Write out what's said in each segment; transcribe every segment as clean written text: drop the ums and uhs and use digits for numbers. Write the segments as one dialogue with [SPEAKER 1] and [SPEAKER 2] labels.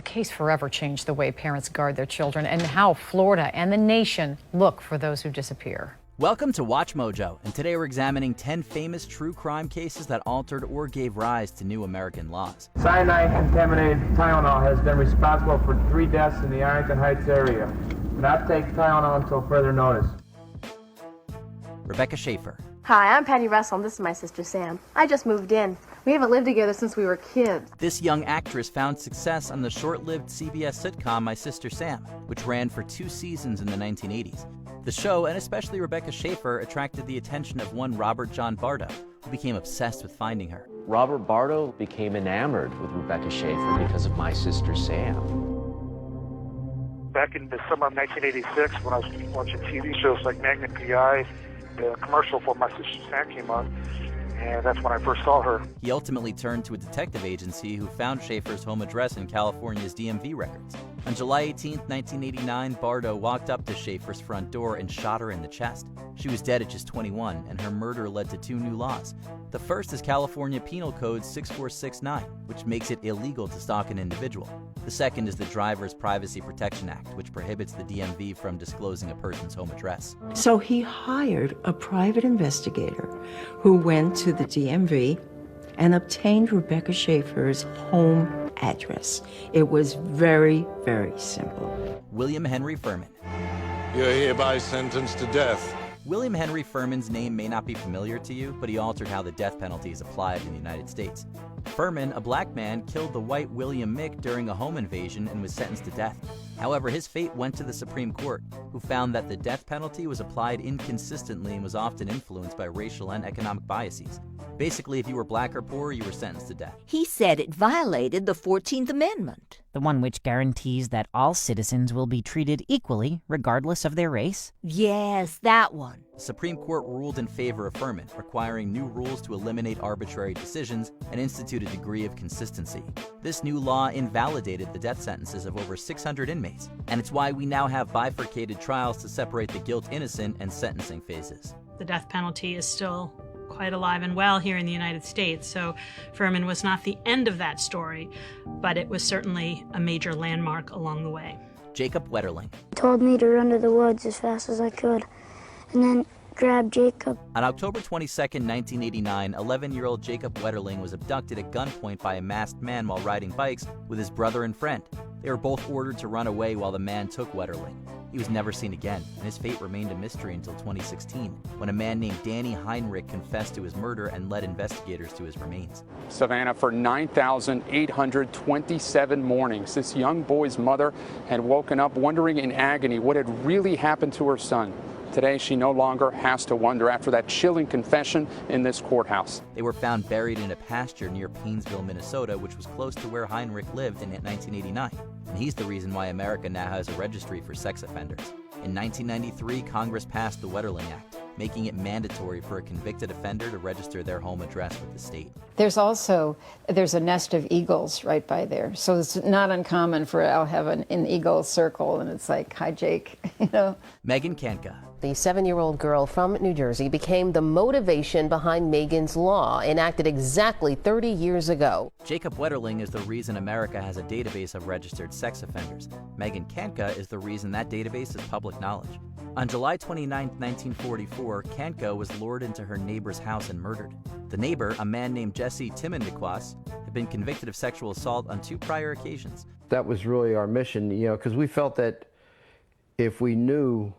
[SPEAKER 1] case forever changed the way parents guard their children and how Florida and the nation look for those who disappear.
[SPEAKER 2] Welcome to Watch Mojo, and today we're examining 10 famous true crime cases that altered or gave rise to new American laws.
[SPEAKER 3] Cyanide-contaminated Tylenol has been responsible for 3 deaths in the Arlington Heights area. Do not take Tylenol until further notice.
[SPEAKER 2] Rebecca Schaefer.
[SPEAKER 4] Hi, I'm Patty Russell, and this is my sister Sam. I just moved in. We haven't lived together since we were kids.
[SPEAKER 2] This young actress found success on the short-lived CBS sitcom My Sister Sam, which ran for 2 seasons in the 1980s. The show, and especially Rebecca Schaefer, attracted the attention of one Robert John Bardo, who became obsessed with finding her.
[SPEAKER 5] Robert Bardo became enamored with Rebecca Schaefer because of My Sister Sam.
[SPEAKER 6] Back in the summer of 1986, when I was watching TV shows like Magnum PI, the commercial for My Sister Sam came on, and that's when I first saw her.
[SPEAKER 2] He ultimately turned to a detective agency who found Schaefer's home address in California's DMV records. On July 18, 1989, Bardo walked up to Schaefer's front door and shot her in the chest. She was dead at just 21, and her murder led to 2 new laws. The first is California Penal Code 6469, which makes it illegal to stalk an individual. The second is the Driver's Privacy Protection Act, which prohibits the DMV from disclosing a person's home address.
[SPEAKER 7] So he hired a private investigator who went to the DMV and obtained Rebecca Schaefer's home address. It was very, very simple.
[SPEAKER 2] William Henry Furman.
[SPEAKER 8] You're hereby sentenced to death.
[SPEAKER 2] William Henry Furman's name may not be familiar to you, but he altered how the death penalty is applied in the United States. Furman, a black man, killed the white William Mick during a home invasion and was sentenced to death. However, his fate went to the Supreme Court, who found that the death penalty was applied inconsistently and was often influenced by racial and economic biases. Basically, if you were black or poor, you were sentenced to death.
[SPEAKER 9] He said it violated the 14th Amendment.
[SPEAKER 10] The one which guarantees that all citizens will be treated equally, regardless of their race?
[SPEAKER 9] Yes, that one.
[SPEAKER 2] The Supreme Court ruled in favor of Furman, requiring new rules to eliminate arbitrary decisions and institute a degree of consistency. This new law invalidated the death sentences of over 600 inmates, and it's why we now have bifurcated trials to separate the guilt-innocent and sentencing phases.
[SPEAKER 11] The death penalty is still quite alive and well here in the United States, so Furman was not the end of that story, but it was certainly a major landmark along the way.
[SPEAKER 2] Jacob Wetterling.
[SPEAKER 12] He told me to run to the woods as fast as I could, and then grab Jacob.
[SPEAKER 2] On October 22, 1989, 11-year-old Jacob Wetterling was abducted at gunpoint by a masked man while riding bikes with his brother and friend. They were both ordered to run away while the man took Wetterling. He was never seen again, and his fate remained a mystery until 2016, when a man named Danny Heinrich confessed to his murder and led investigators to his remains.
[SPEAKER 13] Savannah, for 9,827 mornings, this young boy's mother had woken up wondering in agony what had really happened to her son. Today, she no longer has to wonder after that chilling confession in this courthouse.
[SPEAKER 2] They were found buried in a pasture near Painesville, Minnesota, which was close to where Heinrich lived in 1989. And he's the reason why America now has a registry for sex offenders. In 1993, Congress passed the Wetterling Act, making it mandatory for a convicted offender to register their home address with the state.
[SPEAKER 14] There's a nest of eagles right by there. So it's not uncommon for I'll have an eagle circle and it's like, hi, Jake, you know.
[SPEAKER 2] Megan Kanka.
[SPEAKER 15] The 7-year-old girl from New Jersey became the motivation behind Megan's Law, enacted exactly 30 years ago.
[SPEAKER 2] Jacob Wetterling is the reason America has a database of registered sex offenders. Megan Kanka is the reason that database is public knowledge. On July 29, 1944, Kanka was lured into her neighbor's house and murdered. The neighbor, a man named Jesse Timondequas, had been convicted of sexual assault on 2 prior occasions.
[SPEAKER 16] That was really our mission, because we felt that if we knew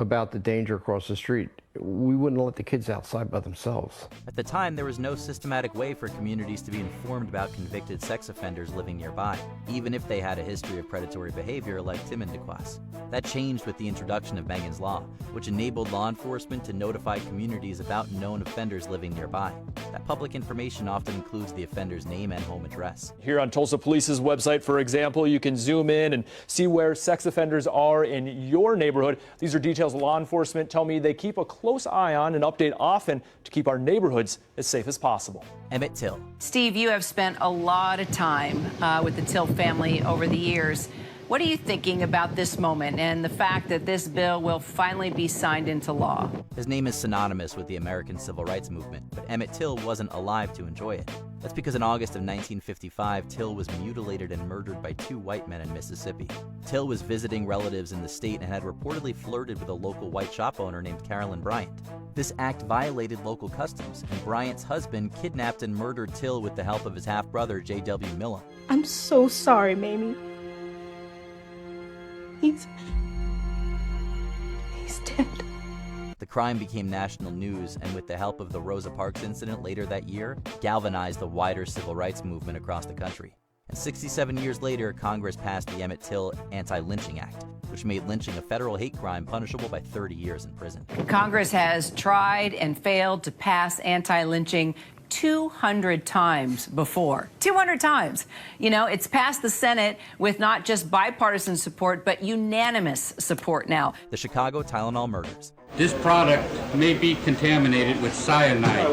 [SPEAKER 16] about the danger across the street, we wouldn't let the kids outside by themselves.
[SPEAKER 2] At the time, there was no systematic way for communities to be informed about convicted sex offenders living nearby, even if they had a history of predatory behavior like Timondequas. That changed with the introduction of Megan's Law, which enabled law enforcement to notify communities about known offenders living nearby. That public information often includes the offender's name and home address.
[SPEAKER 17] Here on Tulsa Police's website, for example, you can zoom in and see where sex offenders are in your neighborhood. These are details law enforcement tell me they keep a close eye on and update often to keep our neighborhoods as safe as possible.
[SPEAKER 2] Emmett Till.
[SPEAKER 18] Steve, you have spent a lot of time with the Till family over the years. What are you thinking about this moment and the fact that this bill will finally be signed into law?
[SPEAKER 2] His name is synonymous with the American Civil Rights Movement, but Emmett Till wasn't alive to enjoy it. That's because in August of 1955, Till was mutilated and murdered by 2 white men in Mississippi. Till was visiting relatives in the state and had reportedly flirted with a local white shop owner named Carolyn Bryant. This act violated local customs, and Bryant's husband kidnapped and murdered Till with the help of his half-brother, J.W. Millam.
[SPEAKER 19] I'm so sorry, Mamie. He's dead.
[SPEAKER 2] The crime became national news, and with the help of the Rosa Parks incident later that year, galvanized the wider civil rights movement across the country. And 67 years later, Congress passed the Emmett Till Anti-Lynching Act, which made lynching a federal hate crime punishable by 30 years in prison.
[SPEAKER 18] Congress has tried and failed to pass anti-lynching 200 times before. 200 times. You know, it's passed the Senate with not just bipartisan support, but unanimous support now.
[SPEAKER 2] The Chicago Tylenol murders.
[SPEAKER 20] This product may be contaminated with cyanide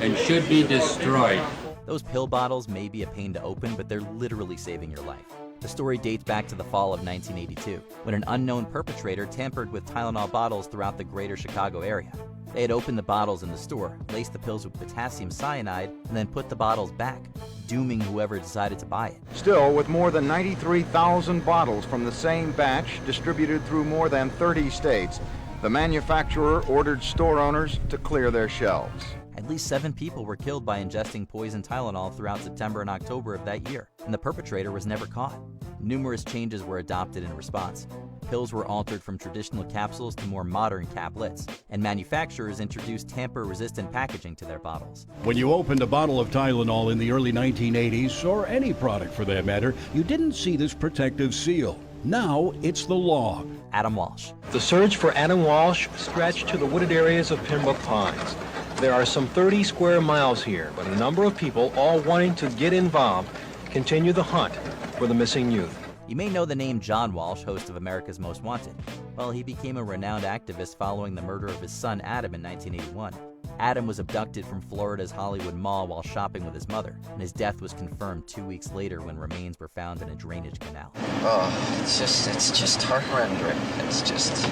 [SPEAKER 20] and should be destroyed.
[SPEAKER 2] Those pill bottles may be a pain to open, but they're literally saving your life. The story dates back to the fall of 1982, when an unknown perpetrator tampered with Tylenol bottles throughout the greater Chicago area. They had opened the bottles in the store, laced the pills with potassium cyanide, and then put the bottles back, dooming whoever decided to buy it.
[SPEAKER 21] Still, with more than 93,000 bottles from the same batch distributed through more than 30 states, the manufacturer ordered store owners to clear their shelves.
[SPEAKER 2] At least 7 people were killed by ingesting poison Tylenol throughout September and October of that year, and the perpetrator was never caught. Numerous changes were adopted in response. Pills were altered from traditional capsules to more modern caplets, and manufacturers introduced tamper-resistant packaging to their bottles.
[SPEAKER 22] When you opened a bottle of Tylenol in the early 1980s, or any product for that matter, you didn't see this protective seal. Now it's the law.
[SPEAKER 2] Adam Walsh.
[SPEAKER 23] The search for Adam Walsh stretched to the wooded areas of Pembroke Pines. There are some 30 square miles here, but a number of people, all wanting to get involved, continue the hunt for the missing youth.
[SPEAKER 2] You may know the name John Walsh, host of America's Most Wanted. Well, he became a renowned activist following the murder of his son Adam in 1981. Adam was abducted from Florida's Hollywood Mall while shopping with his mother, and his death was confirmed 2 weeks later when remains were found in a drainage canal.
[SPEAKER 24] Oh, it's just heart-rending. It's just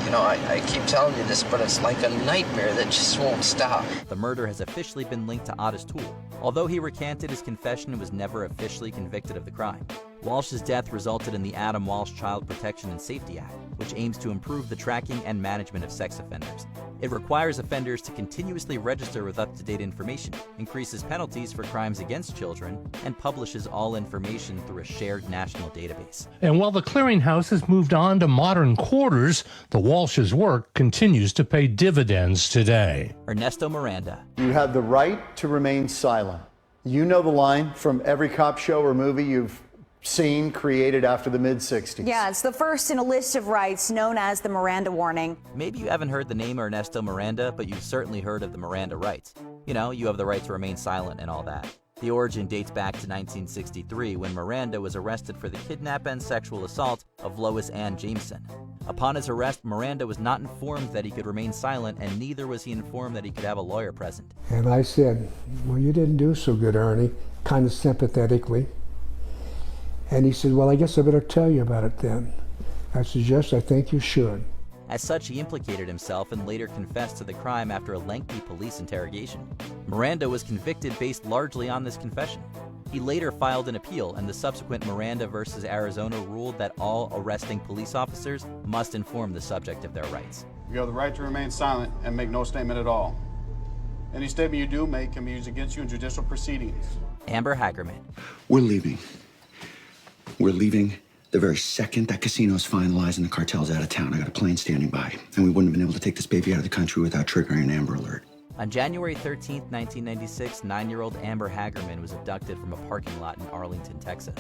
[SPEAKER 24] I keep telling you this, but it's like a nightmare that just won't stop.
[SPEAKER 2] The murder has officially been linked to Otis Toole. Although he recanted his confession and was never officially convicted of the crime. Walsh's death resulted in the Adam Walsh Child Protection and Safety Act, which aims to improve the tracking and management of sex offenders. It requires offenders to continuously register with up-to-date information, increases penalties for crimes against children, and publishes all information through a shared national database.
[SPEAKER 25] And while the clearinghouse has moved on to modern quarters, the Walsh's work continues to pay dividends today.
[SPEAKER 2] Ernesto Miranda.
[SPEAKER 26] You have the right to remain silent. You know the line from every cop show or movie you've seen created after the mid-60s.
[SPEAKER 27] Yeah, it's the first in a list of rights known as the Miranda warning.
[SPEAKER 2] Maybe you haven't heard the name Ernesto Miranda, but you've certainly heard of the Miranda rights. You know, you have the right to remain silent and all that. The origin dates back to 1963 when Miranda was arrested for the kidnap and sexual assault of Lois Ann Jameson. Upon his arrest, Miranda was not informed that he could remain silent, and neither was he informed that he could have a lawyer present.
[SPEAKER 28] And I said, well, you didn't do so good, Ernie, kind of sympathetically. And he said, well, I guess I better tell you about it then. I said, yes, I think you should.
[SPEAKER 2] As such, he implicated himself and later confessed to the crime after a lengthy police interrogation. Miranda was convicted based largely on this confession. He later filed an appeal, and the subsequent Miranda versus Arizona ruled that all arresting police officers must inform the subject of their rights.
[SPEAKER 29] You have the right to remain silent and make no statement at all. Any statement you do make can be used against you in judicial proceedings.
[SPEAKER 2] Amber Hagerman.
[SPEAKER 30] We're leaving. We're leaving the very second that casino's finalized and the cartel's out of town. I got a plane standing by, and we wouldn't have been able to take this baby out of the country without triggering an Amber Alert.
[SPEAKER 2] On January 13, 1996, 9-year-old Amber Hagerman was abducted from a parking lot in Arlington, Texas.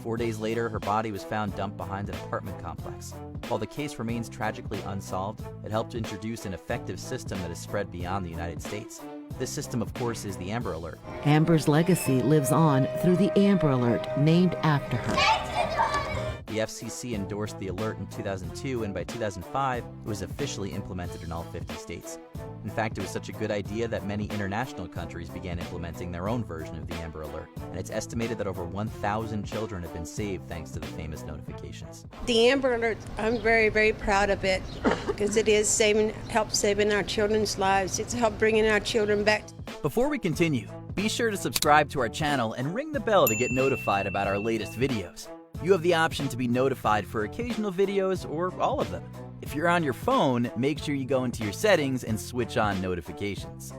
[SPEAKER 2] 4 days later, her body was found dumped behind an apartment complex. While the case remains tragically unsolved, it helped introduce an effective system that has spread beyond the United States. This system, of course, is the Amber Alert.
[SPEAKER 31] Amber's legacy lives on through the Amber Alert, named after her.
[SPEAKER 2] The FCC endorsed the alert in 2002, and by 2005, it was officially implemented in all 50 states. In fact, it was such a good idea that many international countries began implementing their own version of the Amber Alert, and it's estimated that over 1,000 children have been saved thanks to the famous notifications.
[SPEAKER 1] The Amber Alert, I'm very, very proud of it because it is help saving our children's lives. It's help bringing our children back.
[SPEAKER 2] Before we continue, be sure to subscribe to our channel and ring the bell to get notified about our latest videos. You have the option to be notified for occasional videos or all of them. If you're on your phone, make sure you go into your settings and switch on notifications.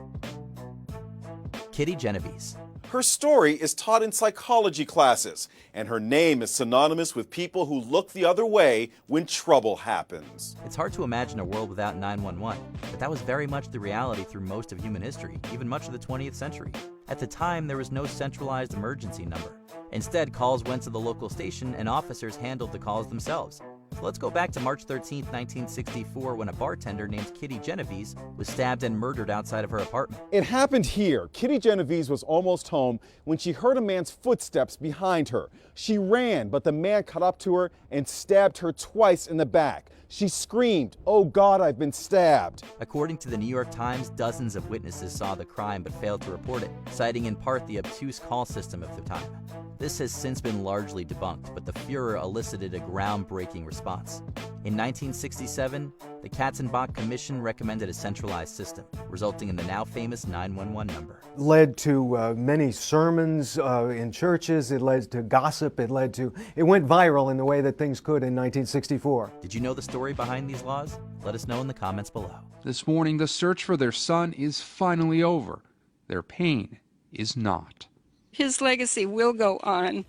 [SPEAKER 2] Kitty Genovese.
[SPEAKER 3] Her story is taught in psychology classes, and her name is synonymous with people who look the other way when trouble happens.
[SPEAKER 2] It's hard to imagine a world without 911, but that was very much the reality through most of human history, even much of the 20th century. At the time, there was no centralized emergency number. Instead, calls went to the local station and officers handled the calls themselves. So let's go back to March 13, 1964, when a bartender named Kitty Genovese was stabbed and murdered outside of her apartment.
[SPEAKER 3] It happened here. Kitty Genovese was almost home when she heard a man's footsteps behind her. She ran, but the man caught up to her and stabbed her twice in the back. She screamed, "Oh God, I've been stabbed."
[SPEAKER 2] According to the New York Times, dozens of witnesses saw the crime but failed to report it, citing in part the obtuse call system of the time. This has since been largely debunked, but the furor elicited a groundbreaking response. In 1967, the Katzenbach Commission recommended a centralized system, resulting in the now famous 911 number.
[SPEAKER 4] It led to many sermons in churches, it led to gossip, it went viral in the way that things could in 1964.
[SPEAKER 2] Did you know the story behind these laws? Let us know in the comments below.
[SPEAKER 5] This morning, the search for their son is finally over. Their pain is not.
[SPEAKER 6] His legacy will go on.